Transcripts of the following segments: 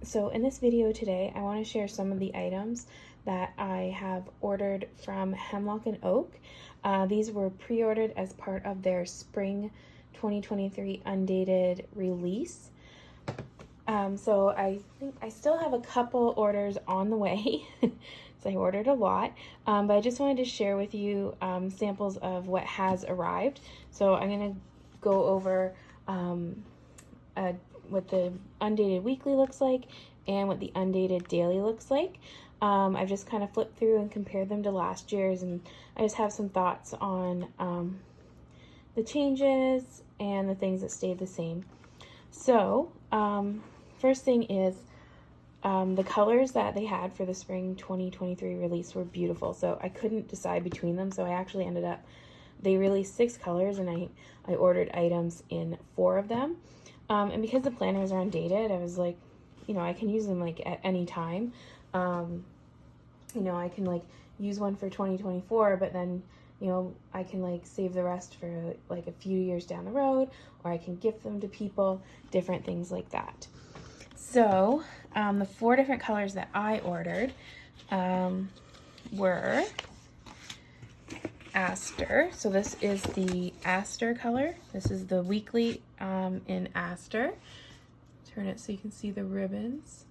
So in this video today, I want to share some of the items that I have ordered from Hemlock Oak. These were pre-ordered as part of their spring 2023 undated release. So I think I still have a couple orders on the way. So I ordered a lot, but I just wanted to share with you samples of what has arrived. So I'm going to go over what the undated weekly looks like and what the undated daily looks like. I've just kind of flipped through and compared them to last year's, and I just have some thoughts on the changes and the things that stayed the same. So first thing is the colors that they had for the spring 2023 release were beautiful, so I couldn't decide between them, so I actually ended up, they released 6 colors and I ordered items in 4 of them. And because the planners are undated, I was like, you know, I can use them like at any time. You know, I can like use one for 2024, but then, you know, I can like save the rest for like a few years down the road, or I can gift them to people, different things like that. So the 4 different colors that I ordered were Aster. So this is the Aster color. This is the weekly in Aster. Turn it so you can see the ribbons.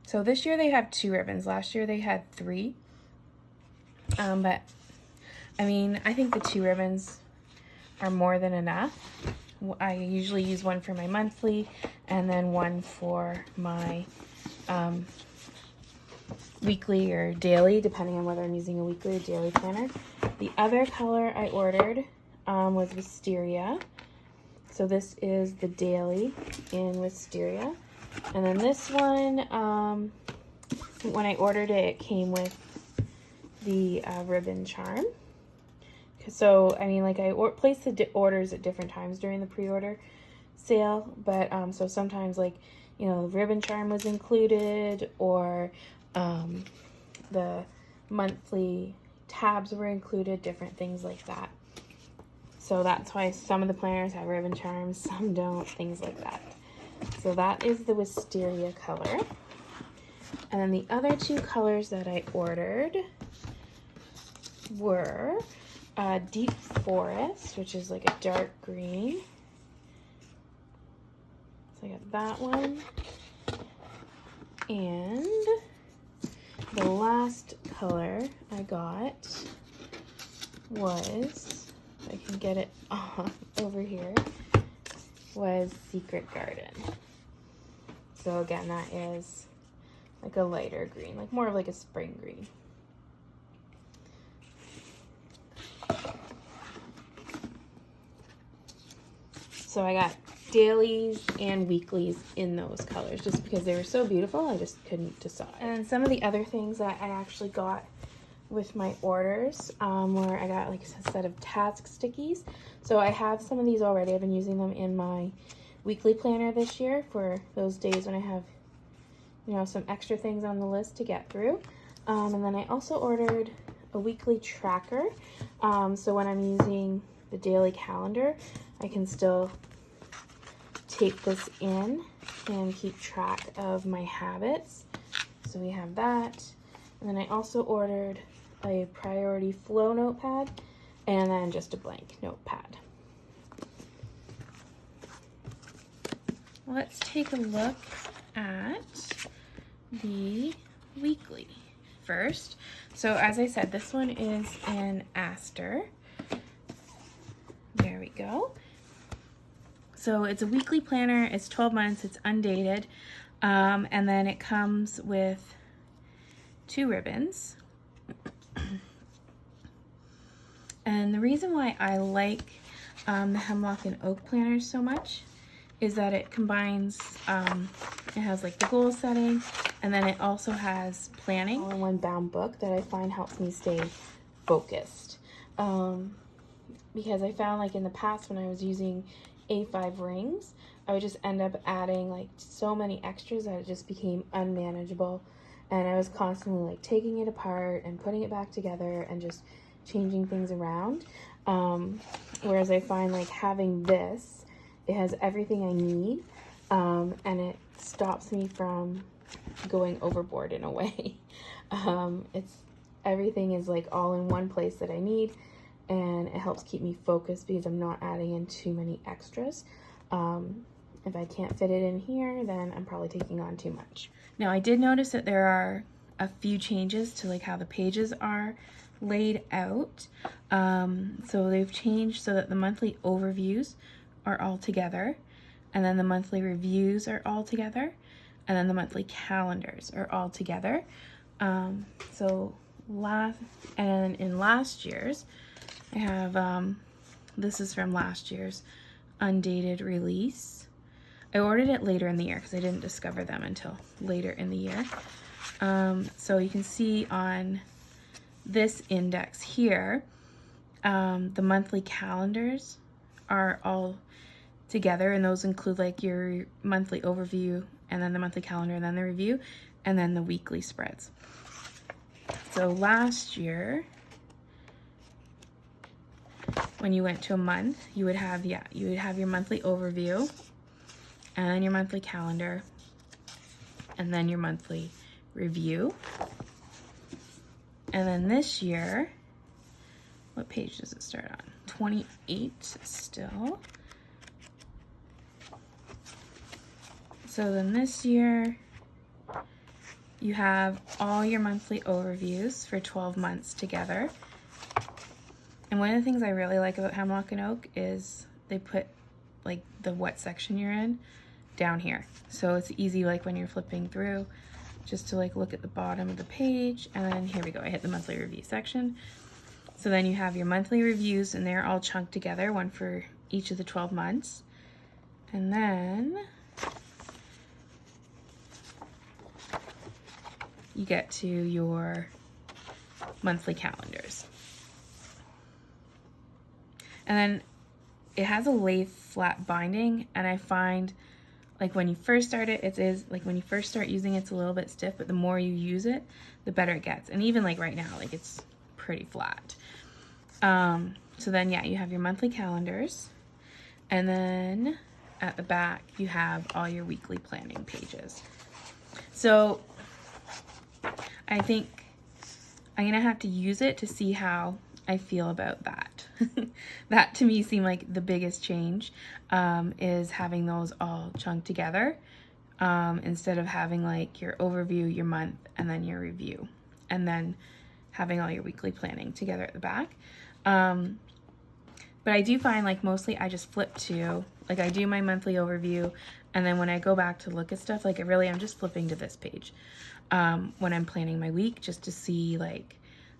So this year they have 2 ribbons. Last year they had 3. But I mean, I think the 2 ribbons are more than enough. I usually use one for my monthly and then one for my weekly or daily, depending on whether I'm using a weekly or daily planner. The other color I ordered was Wisteria. So this is the daily in Wisteria. And then this one, when I ordered it, it came with the ribbon charm. So, I mean, like I placed the orders at different times during the pre-order sale, but so sometimes like, you know, the ribbon charm was included, or the monthly tabs were included, different things like that. So that's why some of the planners have ribbon charms, some don't, things like that. So that is the Wisteria color. And then the other 2 colors that I ordered were Deep Forest, which is like a dark green. So I got that one. And the last color I got was, if I can get it off over here, was Secret Garden. So again, that is like a lighter green, like more of like a spring green. So I got dailies and weeklies in those colors just because they were so beautiful. I just couldn't decide. And some of the other things that I actually got with my orders were I got like a set of task stickies. So I have some of these already. I've been using them in my weekly planner this year for those days when I have, you know, some extra things on the list to get through. And then I also ordered a weekly tracker. So when I'm using the daily calendar, I can still take this in and keep track of my habits. So we have that. And then I also ordered a priority flow notepad and then just a blank notepad. Let's take a look at the weekly first. So as I said, this one is in Aster. There we go. So it's a weekly planner, it's 12 months, it's undated, and then it comes with 2 ribbons. And the reason why I like the Hemlock Oak planners so much is that it combines, it has like the goal setting, and then it also has planning. All-in-one bound book that I find helps me stay focused. Because I found like in the past when I was using A5 rings, I would just end up adding like so many extras that it just became unmanageable, and I was constantly like taking it apart and putting it back together and just changing things around. Whereas I find like having this, it has everything I need, and it stops me from going overboard in a way. Everything is like all in one place that I need, and it helps keep me focused because I'm not adding in too many extras. If I can't fit it in here, then I'm probably taking on too much. Now, I did notice that there are a few changes to like how the pages are laid out. So they've changed so that the monthly overviews are all together, and then the monthly reviews are all together, and then the monthly calendars are all together. And in last year's, I have, this is from last year's undated release. I ordered it later in the year because I didn't discover them until later in the year. So you can see on this index here, the monthly calendars are all together, and those include like your monthly overview, and then the monthly calendar, and then the review, and then the weekly spreads. So last year, when you went to a month, you would have your monthly overview, and then your monthly calendar, and then your monthly review. And then this year, what page does it start on? 28 still. So then this year, you have all your monthly overviews for 12 months together. And one of the things I really like about Hemlock and Oak is they put like the what section you're in down here. So it's easy like when you're flipping through just to like look at the bottom of the page. And then here we go, I hit the monthly review section. So then you have your monthly reviews, and they're all chunked together, one for each of the 12 months. And then you get to your monthly calendars. And then it has a lay flat binding, and I find like when you first start it, when you first start using it, it's a little bit stiff, but the more you use it, the better it gets. And even like right now, like it's pretty flat. So then yeah, you have your monthly calendars, and then at the back you have all your weekly planning pages. So I think I'm gonna have to use it to see how I feel about that. That to me seemed like the biggest change, is having those all chunked together, instead of having like your overview, your month, and then your review, and then having all your weekly planning together at the back. But I do find like mostly I just flip to, like I do my monthly overview, and then when I go back to look at stuff, like I'm just flipping to this page when I'm planning my week, just to see like,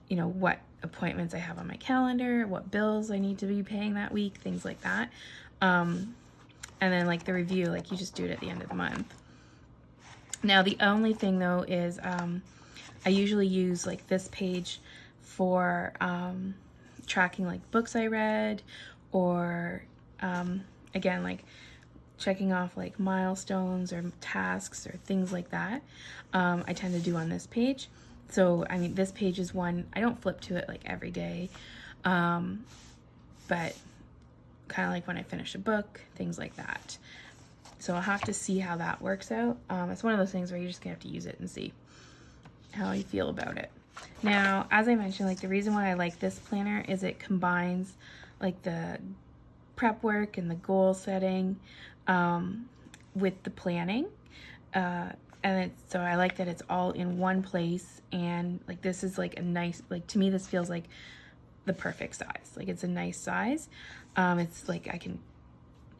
you know, what appointments I have on my calendar, what bills I need to be paying that week, things like that. And then like the review, like you just do it at the end of the month. Now the only thing though is I usually use like this page for tracking like books I read, or again like checking off like milestones or tasks or things like that. I tend to do on this page. So I mean, this page is one I don't flip to it like every day, but kind of like when I finish a book, things like that. So I'll have to see how that works out. It's one of those things where you're just gonna have to use it and see how you feel about it. Now, as I mentioned, like the reason why I like this planner is it combines like the prep work and the goal setting with the planning. So I like that it's all in one place, and like this is like a nice, like to me this feels like the perfect size. Like it's a nice size. It's like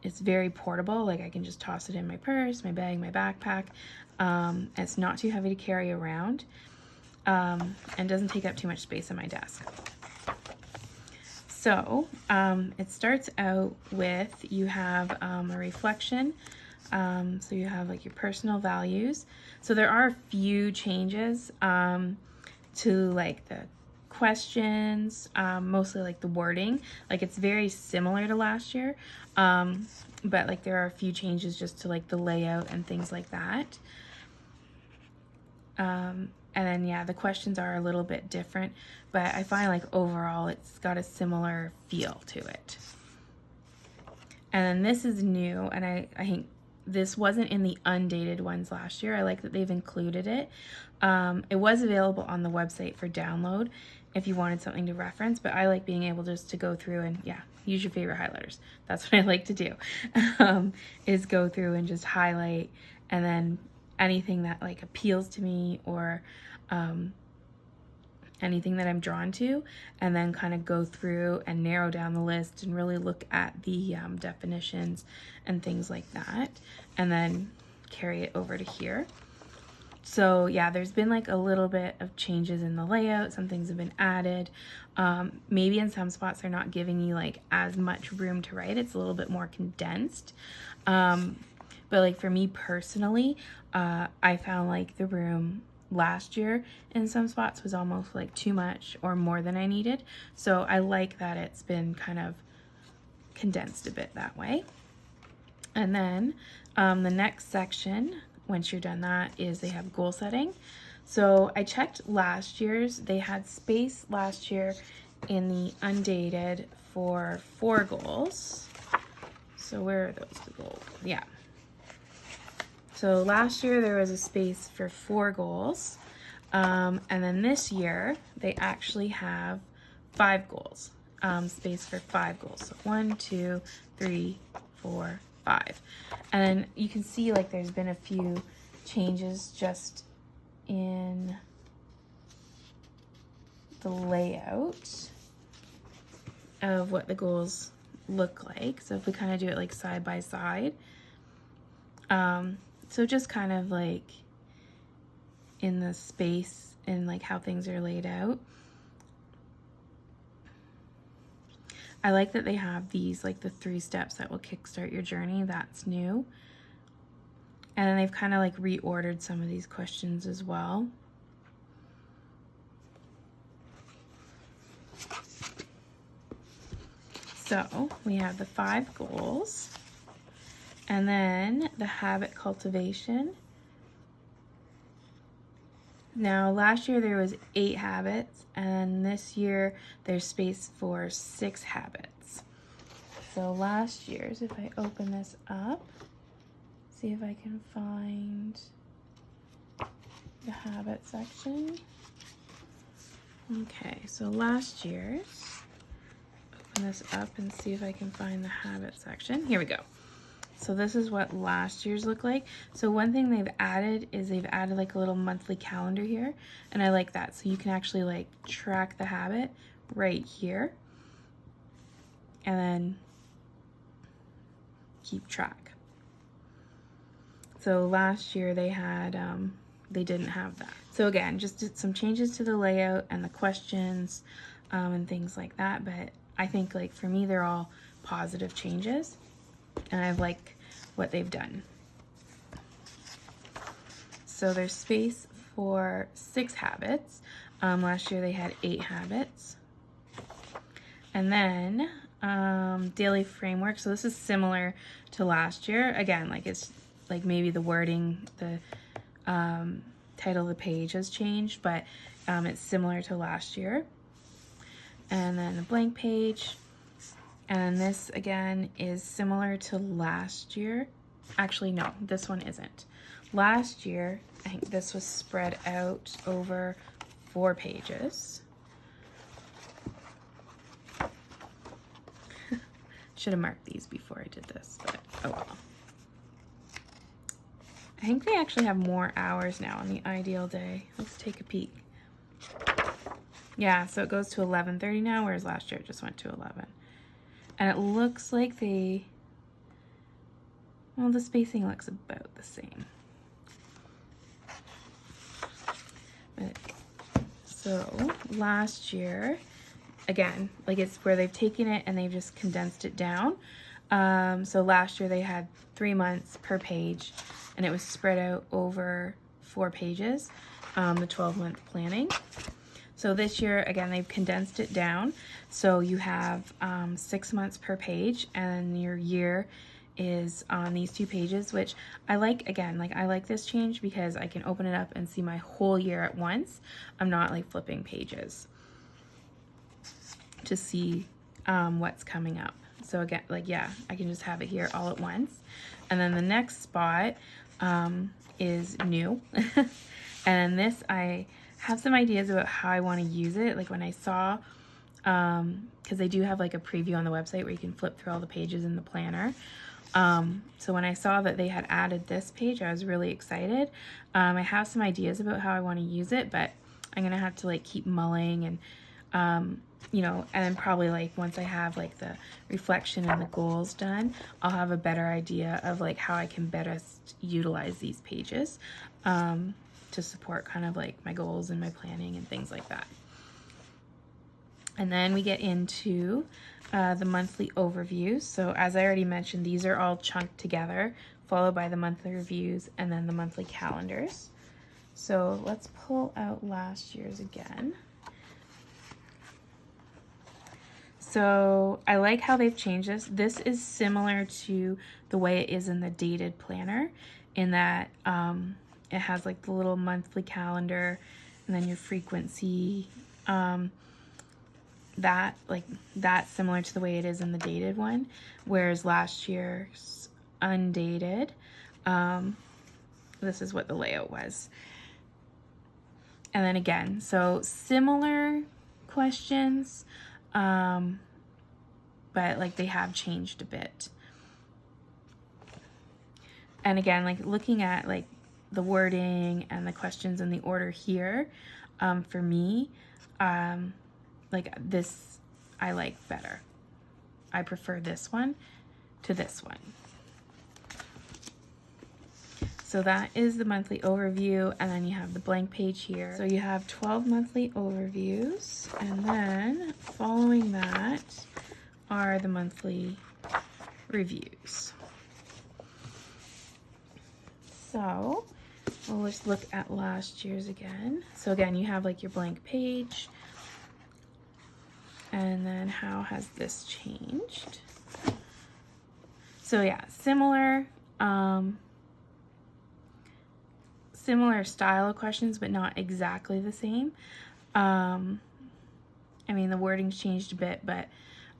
it's very portable. Like I can just toss it in my purse, my bag, my backpack. It's not too heavy to carry around, and doesn't take up too much space on my desk. So it starts out with, you have a reflection. So you have like your personal values. So there are a few changes to like the questions, mostly like the wording. Like it's very similar to last year, but like there are a few changes just to like the layout and things like that. And then yeah, the questions are a little bit different, but I find like overall it's got a similar feel to it. And then this is new, and I think this wasn't in the undated ones last year. I like that they've included it. It was available on the website for download if you wanted something to reference, but I like being able just to go through and, yeah, use your favorite highlighters. That's what I like to do, is go through and just highlight, and then anything that like appeals to me, or anything that I'm drawn to, and then kind of go through and narrow down the list and really look at the definitions and things like that, and then carry it over to here. So yeah, there's been like a little bit of changes in the layout. Some things have been added. Maybe in some spots they're not giving you like as much room to write. It's a little bit more condensed. But like for me personally, I found like the room last year in some spots was almost like too much or more than I needed. So I like that it's been kind of condensed a bit that way. And then the next section, once you're done that, is they have goal setting. So I checked last year's. They had space last year in the undated for 4 goals. So where are those goals? Yeah. So last year there was a space for 4 goals. And then this year they actually have 5 goals. Space for 5 goals. So 1, 2, 3, 4, 5. And you can see like there's been a few changes just in the layout of what the goals look like. So if we kind of do it like side by side, so just kind of like in the space and like how things are laid out. I like that they have these, like the 3 steps that will kickstart your journey. That's new. And then they've kind of like reordered some of these questions as well. So we have the 5 goals, and then the habit cultivation. Now last year there was 8 habits, and this year there's space for 6 habits. So last year's, if I open this up, see if I can find the habit section. Okay, so last year's, open this up and see if I can find the habit section. Here we go. So this is what last year's look like. So one thing they've added is they've added like a little monthly calendar here, and I like that. So you can actually like track the habit right here and then keep track. So last year they had, they didn't have that. So again, just did some changes to the layout and the questions and things like that. But I think like for me, they're all positive changes, and I like what they've done. So there's space for 6 habits. Last year they had 8 habits. And then daily framework. So this is similar to last year. Again, like it's like maybe the wording, the title of the page has changed, but it's similar to last year. And then a blank page. And this again is similar to last year. Actually, no, this one isn't. Last year, I think this was spread out over 4 pages. Should have marked these before I did this, but oh well. I think they actually have more hours now on the ideal day. Let's take a peek. Yeah, so it goes to 11:30 now, whereas last year it just went to 11. And it looks like they, well, the spacing looks about the same. But, so last year, again, like it's where they've taken it and they've just condensed it down. So last year they had 3 months per page, and it was spread out over 4 pages, the 12-month planning. So this year, again, they've condensed it down. So you have 6 months per page, and your year is on these 2 pages, which I like. Again, like I like this change because I can open it up and see my whole year at once. I'm not like flipping pages to see what's coming up. So again, like, yeah, I can just have it here all at once. And then the next spot is new. And this, I have some ideas about how I want to use it. Like when I saw, because they do have like a preview on the website where you can flip through all the pages in the planner. So when I saw that they had added this page, I was really excited. I have some ideas about how I want to use it, but I'm gonna have to like keep mulling and you know, and then probably like once I have like the reflection and the goals done, I'll have a better idea of like how I can best utilize these pages to support kind of like my goals and my planning and things like that. And then we get into the monthly overviews. So as I already mentioned, these are all chunked together, followed by the monthly reviews and then the monthly calendars. So let's pull out last year's again. So I like how they've changed this. This is similar to the way it is in the dated planner, in that it has like the little monthly calendar and then your frequency. That's similar to the way it is in the dated one, whereas last year's undated, this is what the layout was. And then again, so similar questions, but like they have changed a bit. And again, like looking at like the wording and the questions in the order here, for me, like this I like better. I prefer this one to this one. So that is the monthly overview, and then you have the blank page here. So you have 12 monthly overviews, and then following that are the monthly reviews. So we'll just look at last year's again. So again, you have like your blank page, and then how has this changed? So yeah, similar style of questions, but not exactly the same. I mean, the wording's changed a bit, but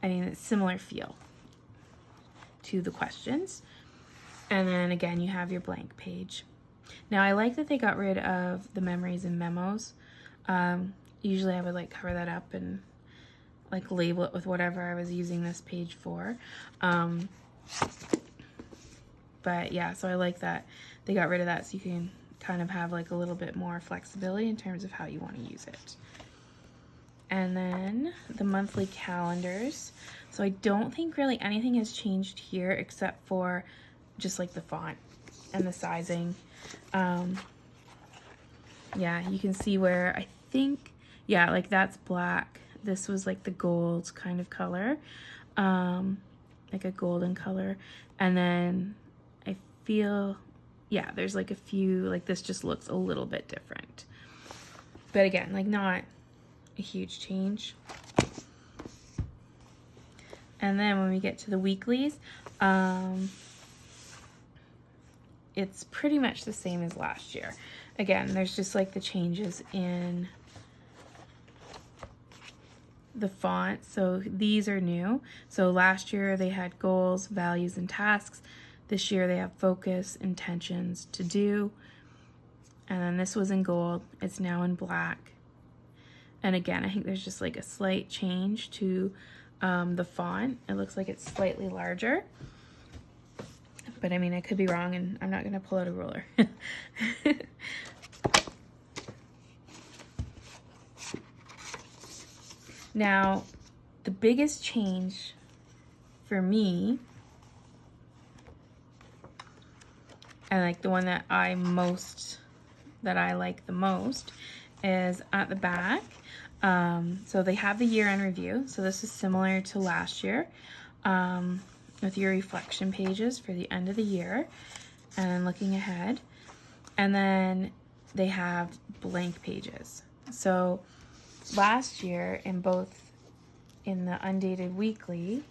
I mean, it's similar feel to the questions. And then again, you have your blank page. Now, I like that they got rid of the memories and memos. Usually I would like cover that up and like label it with whatever I was using this page for. But yeah, so I like that they got rid of that, so you can kind of have like a little bit more flexibility in terms of how you want to use it. And then the monthly calendars. So I don't think really anything has changed here except for just like the font and the sizing. Yeah, you can see where I think, yeah, like that's black. This was like the gold kind of color, like a golden color. And then I feel, yeah, there's like a few, like this just looks a little bit different. But again, like not a huge change. And then when we get to the weeklies, it's pretty much the same as last year. Again, there's just like the changes in the font. So these are new. So last year they had goals, values, and tasks. This year they have focus, intentions, to do. And then this was in gold. It's now in black. And again, I think there's just like a slight change to the font. It looks like it's slightly larger. But I mean, I could be wrong, and I'm not going to pull out a ruler. Now, the biggest change for me, and like the one that I like the most, is at the back. So they have the year-end review. So this is similar to last year, with your reflection pages for the end of the year and looking ahead. And then they have blank pages. So last year, in the undated weekly,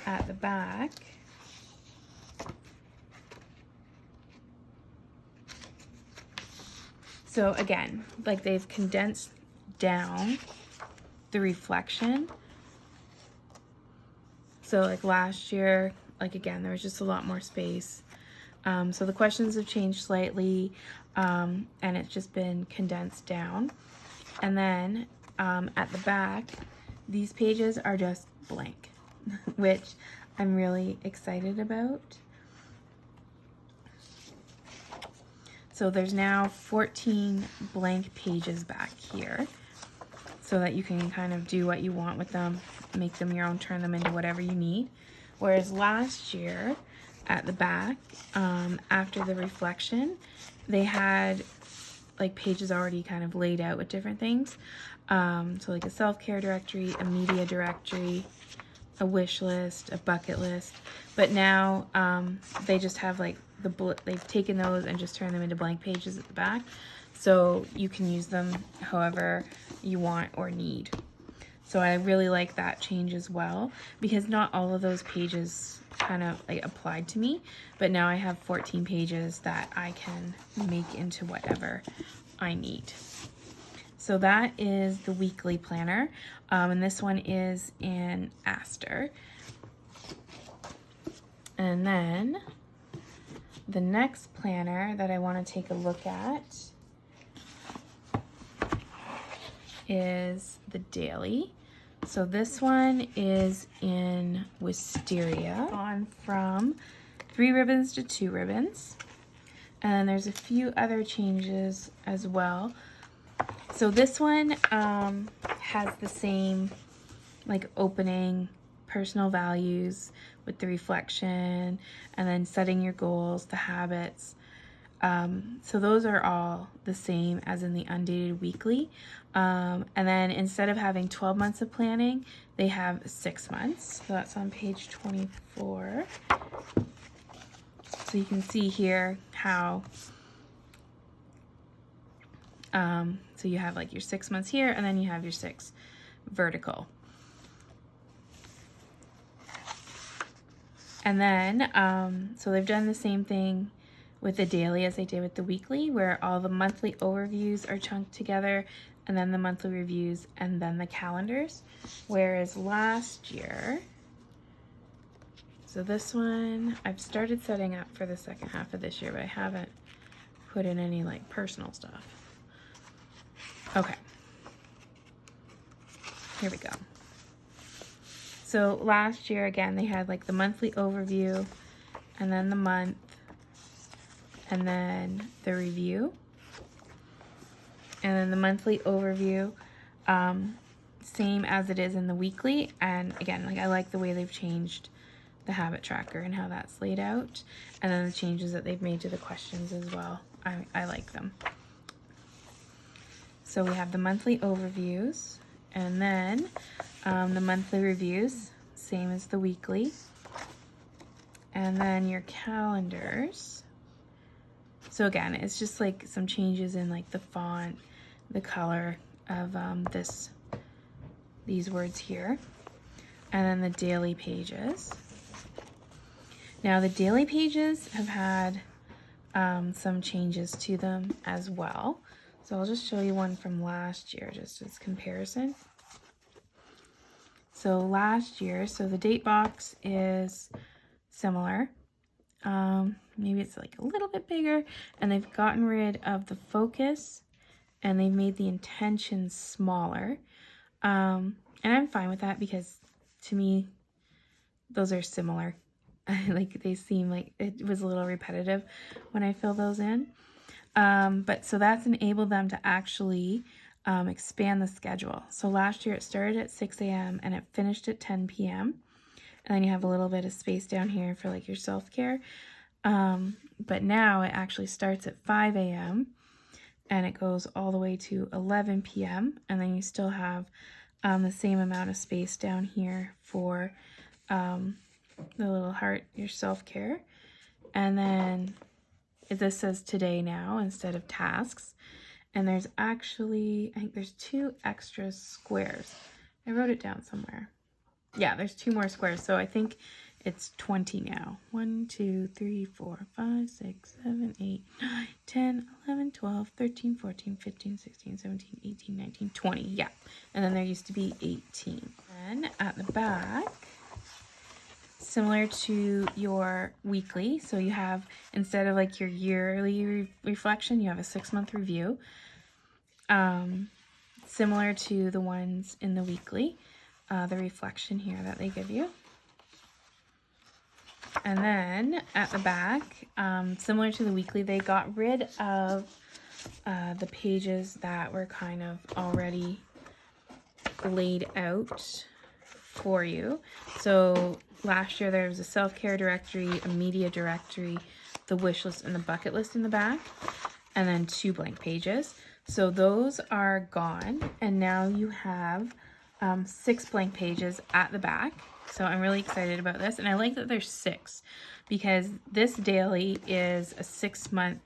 at the back, so again, like they've condensed down the reflection So like last year, like again, there was just a lot more space. So the questions have changed slightly, and it's just been condensed down. And then at the back, these pages are just blank, which I'm really excited about. So there's now 14 blank pages back here, so that you can kind of do what you want with them, make them your own, turn them into whatever you need. Whereas last year at the back, after the reflection, they had like pages already kind of laid out with different things. So like a self-care directory, a media directory, a wish list, a bucket list. But now they just have like they've taken those and just turned them into blank pages at the back. So you can use them however you want or need. So I really like that change as well, because not all of those pages kind of like applied to me, but now I have 14 pages that I can make into whatever I need. So that is the weekly planner, and this one is in Aster. And then the next planner that I want to take a look at is the daily. So this one is in Wisteria, on from 3 ribbons to 2 ribbons. And there's a few other changes as well. So this one has the same like opening, personal values with the reflection, and then setting your goals, the habits. So those are all the same as in the undated weekly. And then instead of having 12 months of planning, they have 6 months. So that's on page 24. So you can see here how, so you have like your 6 months here, and then you have your 6 vertical. And then, so they've done the same thing with the daily as they did with the weekly, where all the monthly overviews are chunked together, and then the monthly reviews, and then the calendars. Whereas last year, so this one, I've started setting up for the second half of this year, but I haven't put in any like personal stuff. Okay. Here we go. So last year, again, they had like the monthly overview, and then the month, and then the review, and then the monthly overview, same as it is in the weekly. And again, like I like the way they've changed the habit tracker and how that's laid out, and then the changes that they've made to the questions as well. I like them. So we have the monthly overviews, and then the monthly reviews, same as the weekly, and then your calendars. So again, it's just like some changes in like the font, the color of these words here, and then the daily pages. Now the daily pages have had some changes to them as well. So I'll just show you one from last year, just as comparison. So last year, so the date box is similar. Maybe it's like a little bit bigger, and they've gotten rid of the focus, and they've made the intentions smaller. And I'm fine with that, because to me, those are similar. Like they seem like it was a little repetitive when I fill those in. But so that's enabled them to actually expand the schedule. So last year it started at 6 a.m. and it finished at 10 p.m. And then you have a little bit of space down here for like your self-care. But now it actually starts at 5 a.m. and it goes all the way to 11 p.m. And then you still have the same amount of space down here for the little heart, your self-care. And then this says today now instead of tasks. And there's actually, I think there's 2 extra squares. I wrote it down somewhere. Yeah, there's 2 more squares. So I think it's 20 now. 1, 2, 3, 4, 5, 6, 7, 8, 9, 10, 11, 12, 13, 14, 15, 16, 17, 18, 19, 20. Yeah. And then there used to be 18. And at the back, similar to your weekly. So you have, instead of like your yearly reflection, you have a 6-month review. Similar to the ones in the weekly, the reflection here that they give you. And then at the back, similar to the weekly, they got rid of the pages that were kind of already laid out for you. So last year there was a self-care directory, a media directory, the wish list, and the bucket list in the back, and then 2 blank pages. So those are gone, and now you have 6 blank pages at the back. So I'm really excited about this, and I like that there's 6 because this daily is a 6-month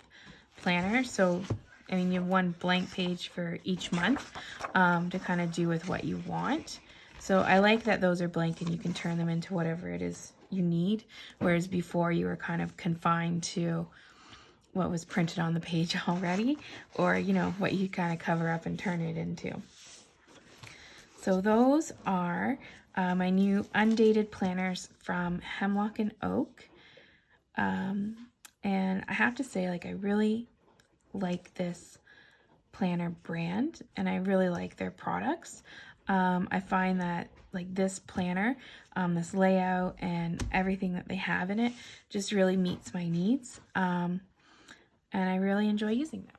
planner. So I mean, you have 1 blank page for each month to kind of do with what you want. So I like that those are blank and you can turn them into whatever it is you need, whereas before you were kind of confined to what was printed on the page already, or you know, what you kind of cover up and turn it into. So those are my new undated planners from Hemlock and Oak. And I have to say, like, I really like this planner brand, and I really like their products. I find that like this planner, this layout and everything that they have in it just really meets my needs. And I really enjoy using them.